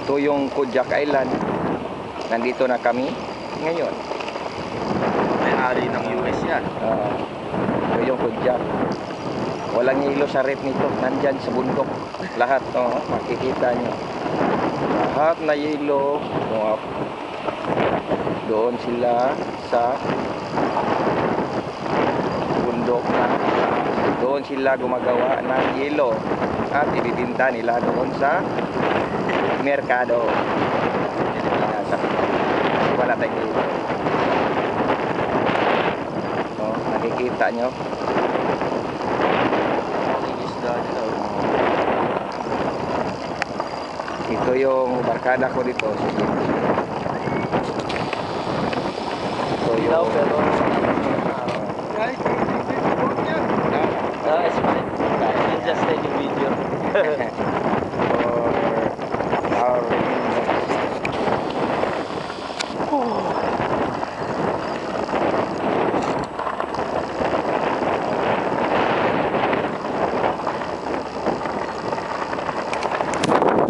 Ito yung Kodiak Island. Nandito na kami ngayon. May-ari ng US yan. Ito yung Kodiak. Walang hilo sa rep nito. Nandyan sa bundok. Lahat, makikita nyo. Lahat na hilo. Doon sila sa bundok na. Doon sila gumagawa ng hilo. At ibibinta nila doon sa merkado. Wala tayong hilo. Nakikita nyo. Ito yung barkada ko dito. Ito yung... Guys, it's fine. I just take a video.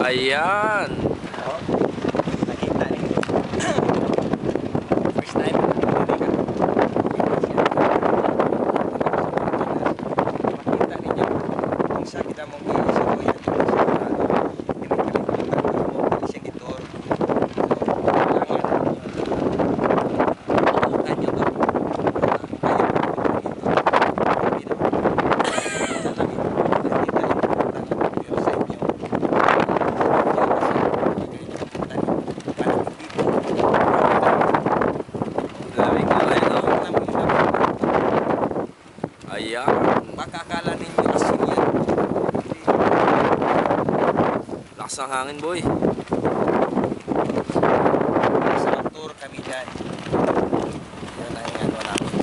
Ayan. Nakita niyo. First time. Makita niyo kung sa kita mong isa ko yan. Ayan. Baka akala ninyo asin yan. Lakas ng hangin, boy. Sa tour kami dyan. Yan ang ano namin.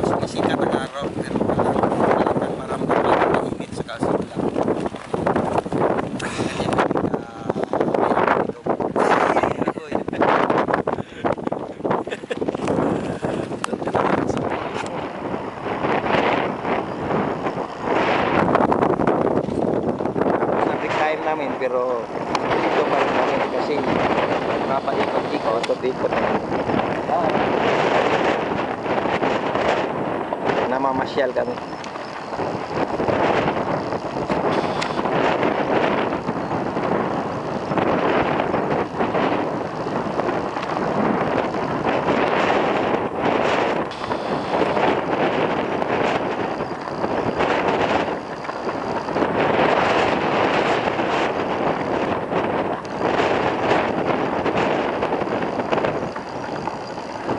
Sumisikat ang araw. Pero talagang maramdaman ang init sa kalsada lang. namin pero dito pa rin namin kasi papaikot-ikot namamasyal kami.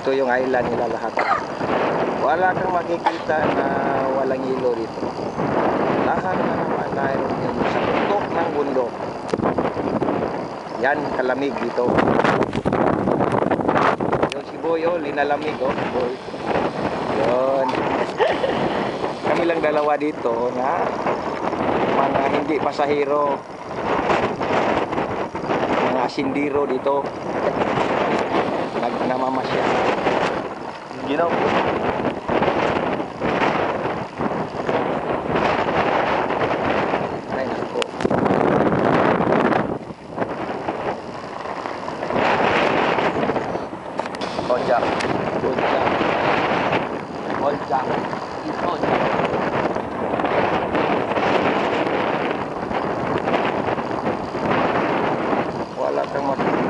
Ito yung island nila lahat. Wala kang makikita na walang hilo dito. Lahat na naman mayroon din sa tuktok ng bundok. Yan, kalamig dito. Yung si Boy, linalamig, Boy. Yun. Kami lang dalawa dito na mga hindi pasahero. Mga sindiro dito. Namamasya. Ginaw. Ay, nako. Kodiak. Wala kang makikita.